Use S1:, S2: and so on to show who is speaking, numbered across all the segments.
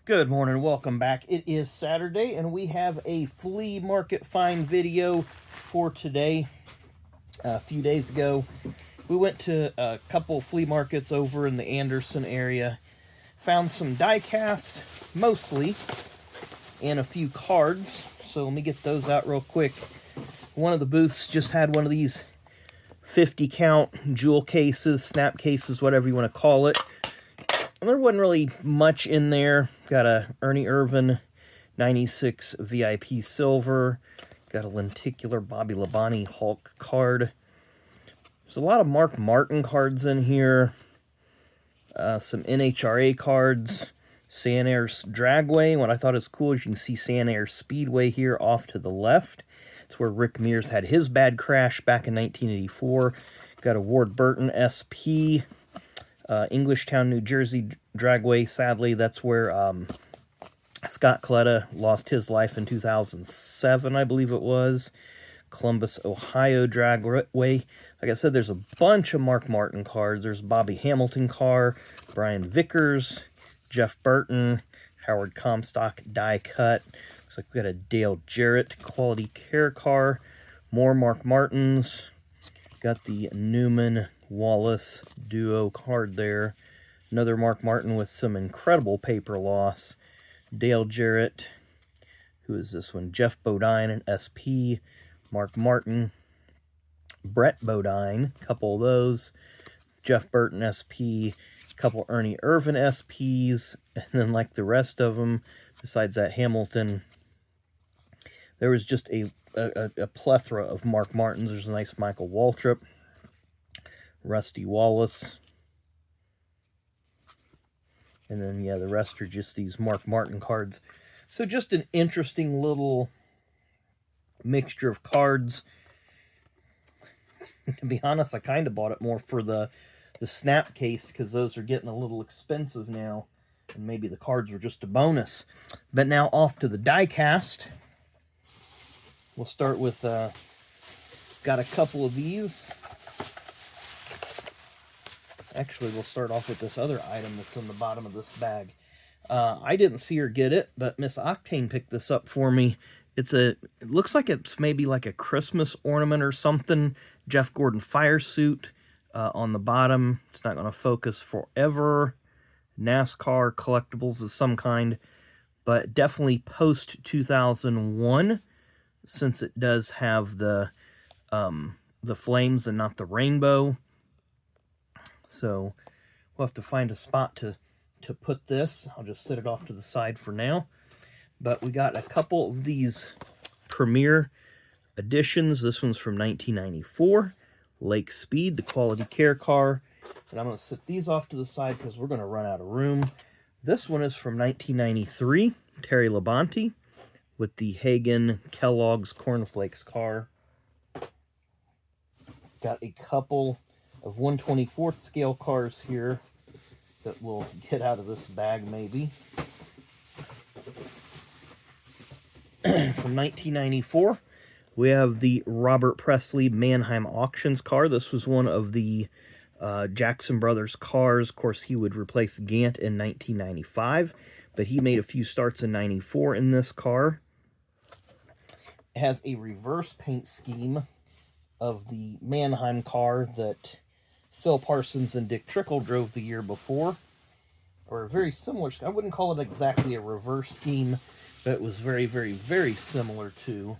S1: Good morning, welcome back. It is Saturday and we have a flea market find video for today. A few days ago, we went to a couple flea markets over in the Anderson area. Found some die cast, mostly, and a few cards. So let me get those out real quick. One of the booths just had one of these 50 count jewel cases, snap cases, whatever you want to call it. And there wasn't really much in there. Got a Ernie Irvan 96 VIP silver. Got a lenticular Bobby Labonte Hulk card. There's a lot of Mark Martin cards in here. Some NHRA cards. Sanair's Dragway. What I thought is cool is you can see Sanair Speedway here off to the left. It's where Rick Mears had his bad crash back in 1984. Got a Ward Burton SP. Englishtown, New Jersey Dragway. Sadly, that's where Scott Coletta lost his life in 2007, I believe it was. Columbus, Ohio Dragway. Like I said, there's a bunch of Mark Martin cards. There's Bobby Hamilton car, Brian Vickers, Jeff Burton, Howard Comstock die cut. Looks like we got a Dale Jarrett quality care car. More Mark Martins. Got the Newman Wallace duo card there. Another Mark Martin with some incredible paper loss. Dale Jarrett. Who is this one? Jeff Bodine, an SP. Mark Martin. Brett Bodine. Couple of those. Jeff Burton SP. Couple Ernie Irvan SPs. And then like the rest of them, besides that Hamilton, there was just a plethora of Mark Martins. There's a nice Michael Waltrip. Rusty Wallace. And then, yeah, the rest are just these Mark Martin cards. So just an interesting little mixture of cards. To be honest, I kind of bought it more for the snap case because those are getting a little expensive now. And maybe the cards were just a bonus. But now off to the die cast. We'll start with, got a couple of these. Actually, we'll start off with this other item that's in the bottom of this bag. I didn't see her get it, but Miss Octane picked this up for me. It looks like it's maybe like a Christmas ornament or something. Jeff Gordon fire suit on the bottom. It's not going to focus forever. Nascar collectibles of some kind, but definitely post 2001, since it does have the flames and not the rainbow. So we'll have to find a spot to put this. I'll just set it off to the side for now. But we got a couple of these Premier editions. This one's from 1994. Lake Speed, the quality care car. And I'm going to set these off to the side because we're going to run out of room. This one is from 1993. Terry Labonte with the Hagen Kellogg's Cornflakes car. Got a couple of 1/24th scale cars here that we'll get out of this bag maybe. From 1994, we have the Robert Presley Mannheim Auctions car. This was one of the Jackson Brothers cars. Of course, he would replace Gant in 1995, but he made a few starts in 94 in this car. It has a reverse paint scheme of the Mannheim car that Phil Parsons and Dick Trickle drove the year before, or a very similar. I wouldn't call it exactly a reverse scheme, but it was very, very, very similar to.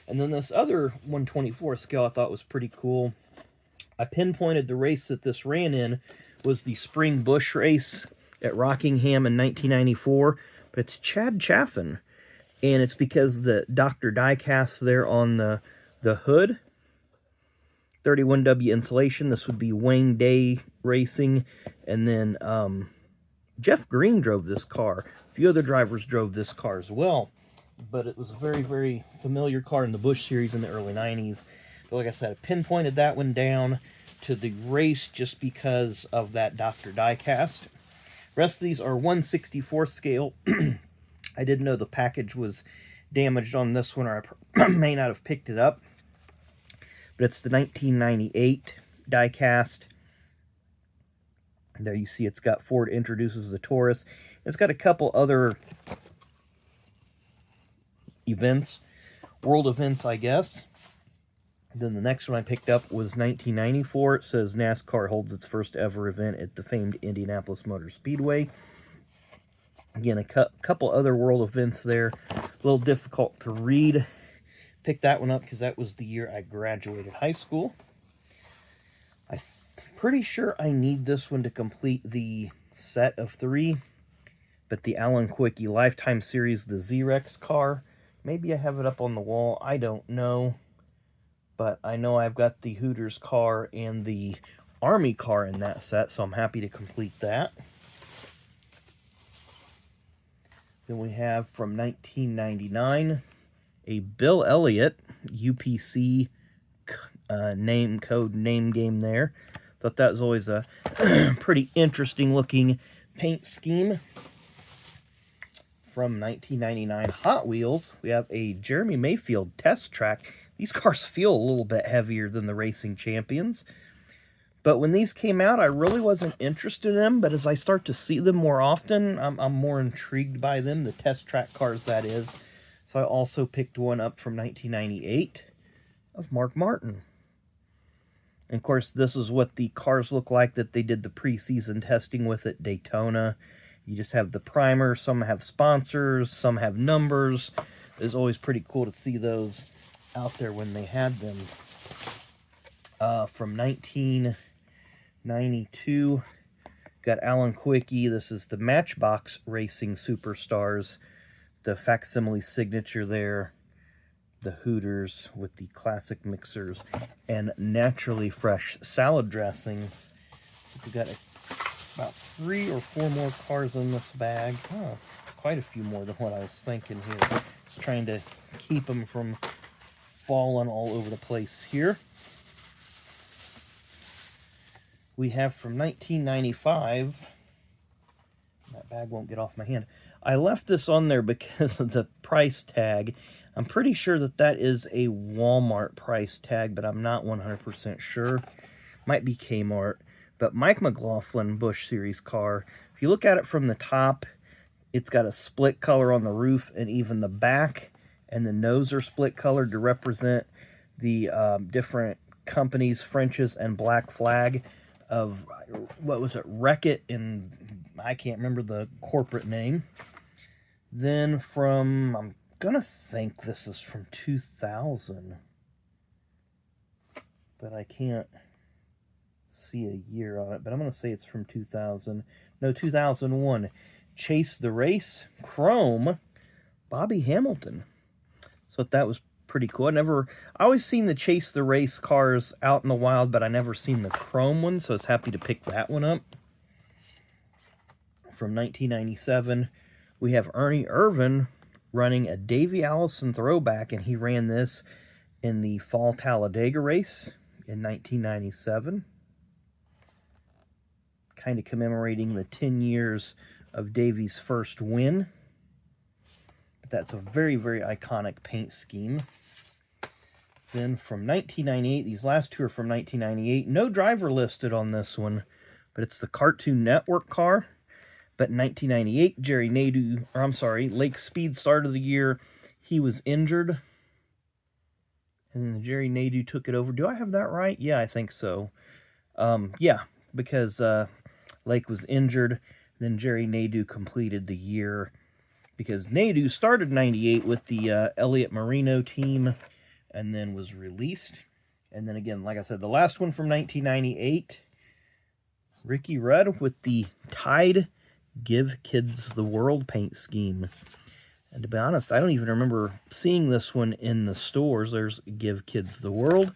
S1: And then this other 1/24 scale I thought was pretty cool. I pinpointed the race that this ran in was the Spring Bush race at Rockingham in 1994, but it's Chad Chaffin, and it's because the Dr. Diecast there on the hood. 31W insulation. This would be Wayne Day Racing. And then Jeff Green drove this car. A few other drivers drove this car as well. But it was a very, very familiar car in the Busch series in the early 90s. But like I said, I pinpointed that one down to the race just because of that Dr. Diecast. The rest of these are 1/64 scale. I didn't know the package was damaged on this one, or I may not have picked it up. But it's the 1998 diecast. There you see it's got Ford Introduces the Taurus. It's got a couple other events, world events, I guess. Then the next one I picked up was 1994. It says NASCAR holds its first ever event at the famed Indianapolis Motor Speedway. Again, a couple other world events there. A little difficult to read. Picked that one up because that was the year I graduated high school. I'm pretty sure I need this one to complete the set of 3. But the Alan Quickie Lifetime Series, the Z-Rex car. Maybe I have it up on the wall. I don't know. But I know I've got the Hooters car and the Army car in that set, so I'm happy to complete that. Then we have from 1999, a Bill Elliott UPC name game there. Thought that was always a pretty interesting looking paint scheme. From 1999 Hot Wheels, we have a Jeremy Mayfield test track. These cars feel a little bit heavier than the Racing Champions. But when these came out, I really wasn't interested in them. But as I start to see them more often, I'm more intrigued by them. The test track cars, that is. So I also picked one up from 1998 of Mark Martin. And of course, this is what the cars look like that they did the preseason testing with at Daytona. You just have the primer. Some have sponsors. Some have numbers. It's always pretty cool to see those out there when they had them. From 1992, got Alan Quickie. This is the Matchbox Racing Superstars. The facsimile signature there. The Hooters with the classic mixers and naturally fresh salad dressings. So we got about 3 or 4 more cars in this bag. Oh, quite a few more than what I was thinking here. Just trying to keep them from falling all over the place here. We have from 1995, that bag won't get off my hand. I left this on there because of the price tag. I'm pretty sure that that is a Walmart price tag, but I'm not 100% sure. Might be Kmart. But Mike McLaughlin Busch Series car, if you look at it from the top, it's got a split color on the roof, and even the back and the nose are split colored to represent the different companies, French's and Black Flag of, what was it, Wreck-It, and I can't remember the corporate name. Then from, I'm gonna think this is from 2000, but I can't see a year on it, but I'm gonna say it's from 2000. No, 2001. Chase the Race Chrome Bobby Hamilton. So that was pretty cool. I always seen the Chase the Race cars out in the wild, but I never seen the chrome one, so I was happy to pick that one up. From 1997, we have Ernie Irvan running a Davey Allison throwback, and he ran this in the Fall Talladega race in 1997. Kind of commemorating the 10 years of Davey's first win. But that's a very, very iconic paint scheme. Then from 1998, these last 2 are from 1998. No driver listed on this one, but it's the Cartoon Network car. But in 1998, Jerry Nadeau, or I'm sorry, Lake Speed start of the year, he was injured. And then Jerry Nadeau took it over. Do I have that right? Yeah, I think so. Yeah, because Lake was injured. Then Jerry Nadeau completed the year. Because Nadeau started 98 with the Elliott Marino team and then was released. And then again, like I said, the last one from 1998, Ricky Rudd with the Tide Give Kids the World paint scheme. And to be honest, I don't even remember seeing this one in the stores. There's Give Kids the World.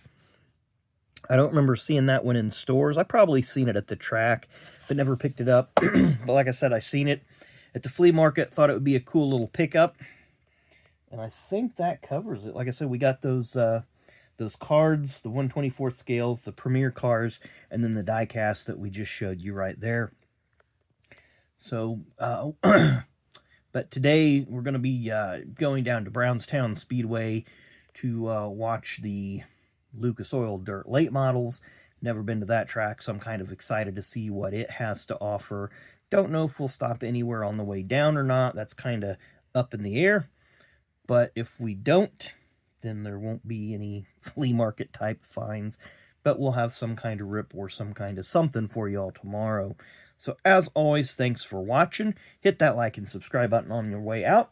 S1: I don't remember seeing that one in stores. I probably seen it at the track, but never picked it up. But like I said, I seen it at the flea market. Thought it would be a cool little pickup. And I think that covers it. Like I said, we got those cards, the 1/24 scales, the Premier cars, and then the die cast that we just showed you right there. So, but today we're going to be going down to Brownstown Speedway to watch the Lucas Oil Dirt late models. Never been to that track, so I'm kind of excited to see what it has to offer. Don't know if we'll stop anywhere on the way down or not. That's kind of up in the air. But if we don't, then there won't be any flea market type finds. But we'll have some kind of rip or some kind of something for you all tomorrow. So as always, thanks for watching. Hit that like and subscribe button on your way out.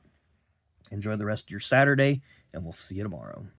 S1: Enjoy the rest of your Saturday, and we'll see you tomorrow.